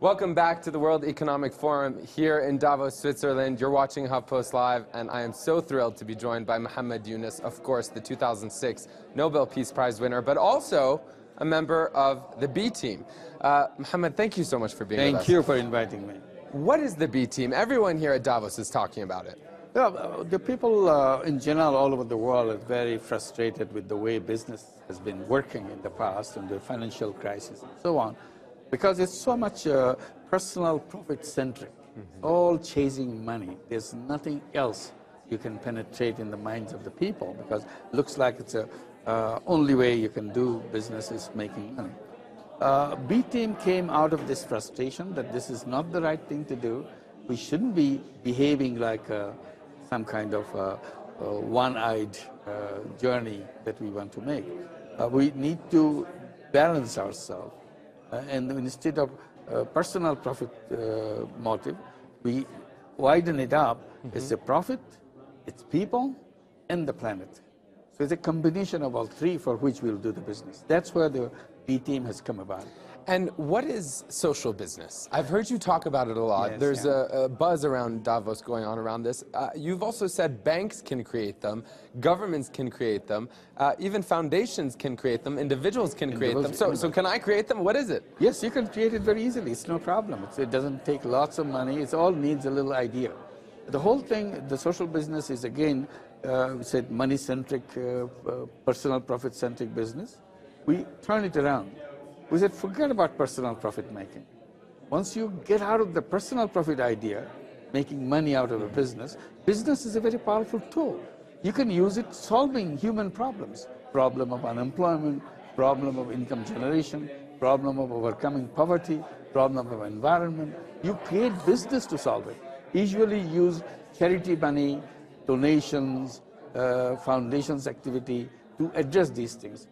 Welcome back to the World Economic Forum here in Davos, Switzerland. You're watching HuffPost Live, and I am so thrilled to be joined by Muhammad Yunus, of course, the 2006 Nobel Peace Prize winner, but also a member of the B team. Muhammad, thank you so much for being with us. Thank you for inviting me. What is the B team? Everyone here at Davos is talking about it. Yeah, the people in general all over the world are very frustrated with the way business has been working in the past and the financial crisis and so on, because it's so much personal profit-centric, all chasing money. There's nothing else you can penetrate in the minds of the people, because it looks like it's the only way you can do business is making money. B team came out of this frustration that this is not the right thing to do. We shouldn't be behaving like some kind of one-eyed journey that we want to make. We need to balance ourselves. And instead of personal profit motive, we widen it up. It's the profit, it's people, and the planet. So it's a combination of all three for which we'll do the business. That's where the B team has come about. And what is social business? I've heard you talk about it a lot. Yes, There's a buzz around Davos going on around this. You've also said banks can create them, governments can create them, even foundations can create them, individuals can create them. So can I create them? What is it? Yes, you can create it very easily. It's no problem. It doesn't take lots of money. It all needs a little idea. The whole thing, the social business is, again, we said money-centric, personal profit-centric business. We turn it around. We said, forget about personal profit making. Once you get out of the personal profit idea, making money out of a business, business is a very powerful tool. You can use it solving human problems. Problem of unemployment, problem of income generation, problem of overcoming poverty, problem of environment. You create business to solve it. Usually use charity money, donations, foundations activity to address these things.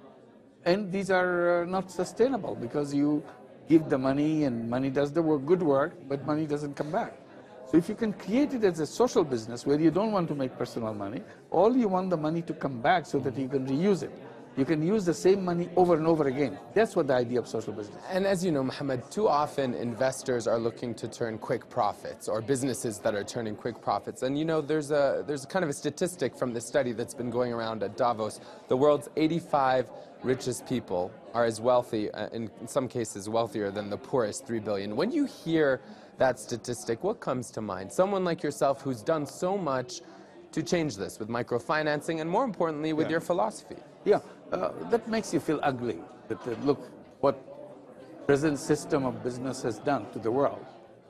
And these are not sustainable, because you give the money and money does the good work, but money doesn't come back. So if you can create it as a social business where you don't want to make personal money, all you want the money to come back so that you can reuse it. You can use the same money over and over again. That's what the idea of social business. And as you know, Muhammad, too often investors are looking to turn quick profits, or businesses that are turning quick profits. And you know, there's kind of a statistic from this study that's been going around at Davos. The world's 85 richest people are as wealthy, in some cases wealthier than the poorest 3 billion. When you hear that statistic, what comes to mind? Someone like yourself who's done so much to change this with microfinancing and, more importantly, with your philosophy. Yeah, that makes you feel ugly. That, look, what present system of business has done to the world.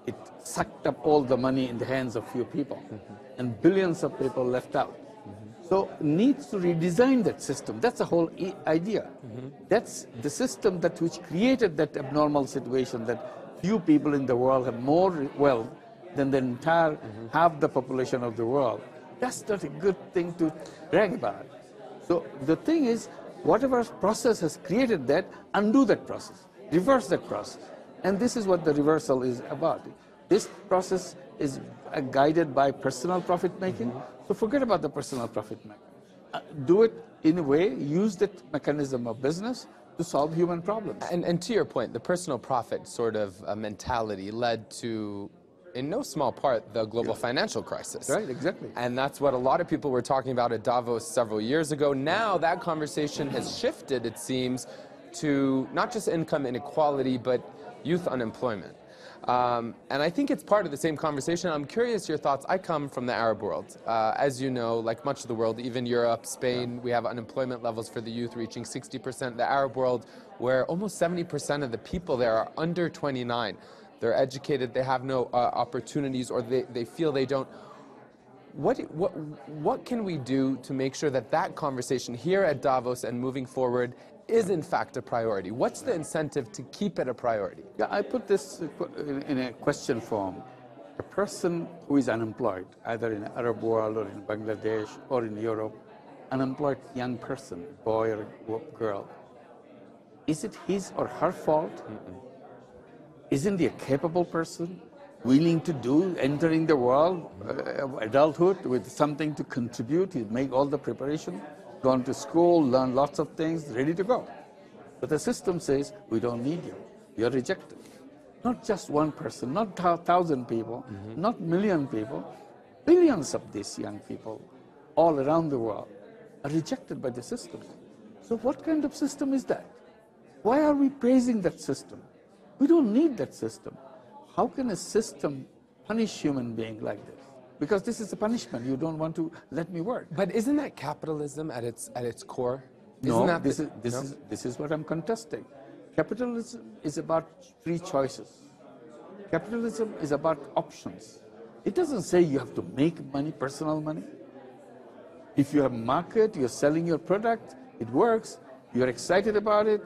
It sucked up all the money in the hands of few people, and billions of people left out. So needs to redesign that system. That's the whole idea. That's the system that which created that abnormal situation that few people in the world have more wealth than the entire half the population of the world. That's not a good thing to brag about. So the thing is, whatever process has created that, undo that process, reverse that process. And this is what the reversal is about. This process is guided by personal profit making. So forget about the personal profit making. Do it in a way, use that mechanism of business to solve human problems. And to your point, the personal profit sort of mentality led to, in no small part, the global financial crisis. Right, exactly. And that's what a lot of people were talking about at Davos several years ago. Now that conversation has shifted, it seems, to not just income inequality, but youth unemployment. And I think it's part of the same conversation. I'm curious your thoughts. I come from the Arab world. As you know, like much of the world, even Europe, Spain, we have unemployment levels for the youth reaching 60%. The Arab world, where almost 70% of the people there are under 29. They're educated, they have no opportunities, or they feel they don't. What can we do to make sure that that conversation here at Davos and moving forward is in fact a priority? What's the incentive to keep it a priority? Yeah, I put this in a question form. A person who is unemployed, either in the Arab world or in Bangladesh or in Europe, unemployed young person, boy or girl, is it his or her fault? Isn't he a capable person, willing to do, entering the world of adulthood with something to contribute? He make all the preparation, gone to school, learn lots of things, ready to go. But the system says, we don't need you. You're rejected. Not just one person, not 1,000 people, not million people, billions of these young people all around the world are rejected by the system. So what kind of system is that? Why are we praising that system? We don't need that system. How can a system punish human being like this? Because this is a punishment. You don't want to let me work. But isn't that capitalism at its core? No, Isn't that this is what I'm contesting. Capitalism is about free choices. Capitalism is about options. It doesn't say you have to make money, personal money. If you have a market, you're selling your product, it works, you're excited about it,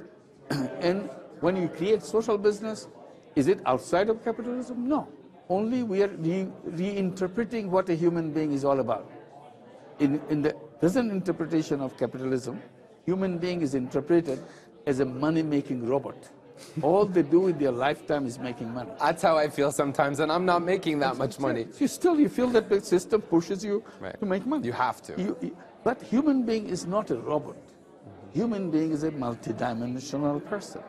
and when you create social business, is it outside of capitalism? No. Only we are reinterpreting what a human being is all about. In the present interpretation of capitalism, human being is interpreted as a money-making robot. All they do in their lifetime is making money. That's how I feel sometimes, and I'm not making that much money. You feel that the system pushes you to make money. You have to. But human being is not a robot. Human being is a multidimensional person.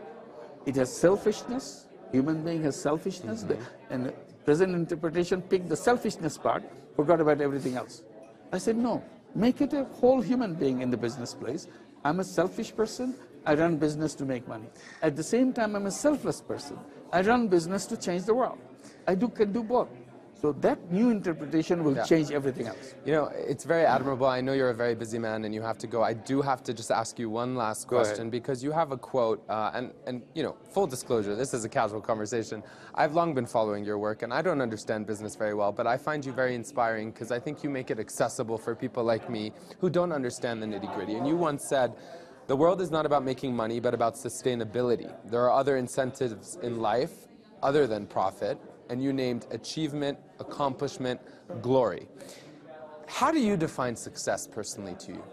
It has selfishness. Human being has selfishness. And the present interpretation picked the selfishness part, forgot about everything else. I said, no, make it a whole human being in the business place. I'm a selfish person. I run business to make money. At the same time, I'm a selfless person. I run business to change the world. Can do both. So that new interpretation will change everything else. You know, it's very admirable. I know you're a very busy man and you have to go. I do have to just ask you one last question because you have a quote, and you know, full disclosure, this is a casual conversation. I've long been following your work and I don't understand business very well, but I find you very inspiring because I think you make it accessible for people like me who don't understand the nitty-gritty. And you once said, the world is not about making money, but about sustainability. There are other incentives in life other than profit, and you named achievement, accomplishment, glory. How do you define success personally to you?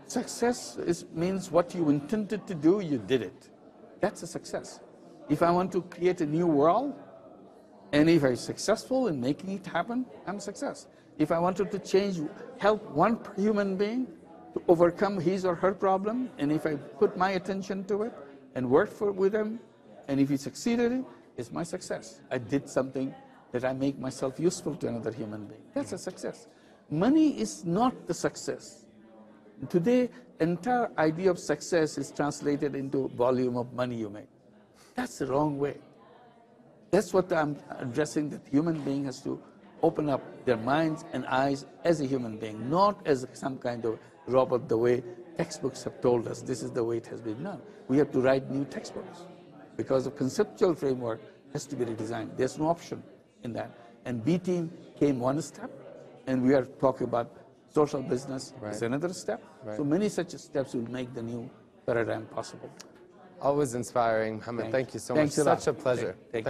Success means what you intended to do, you did it. That's a success. If I want to create a new world, and if I'm successful in making it happen, I'm a success. If I wanted to help one human being to overcome his or her problem, and if I put my attention to it and work with him, and if he succeeded, it's my success. I did something that I make myself useful to another human being. That's a success. Money is not the success. Today, entire idea of success is translated into volume of money you make. That's the wrong way. That's what I'm addressing, that human being has to open up their minds and eyes as a human being, not as some kind of robot, the way textbooks have told us this is the way it has been done. We have to write new textbooks because the conceptual framework has to be redesigned. There's no option in that. And B team came one step, and we are talking about social business is another step. So many such steps will make the new paradigm possible. Always inspiring, Muhammad. Thank you so much. Such a pleasure. Thanks.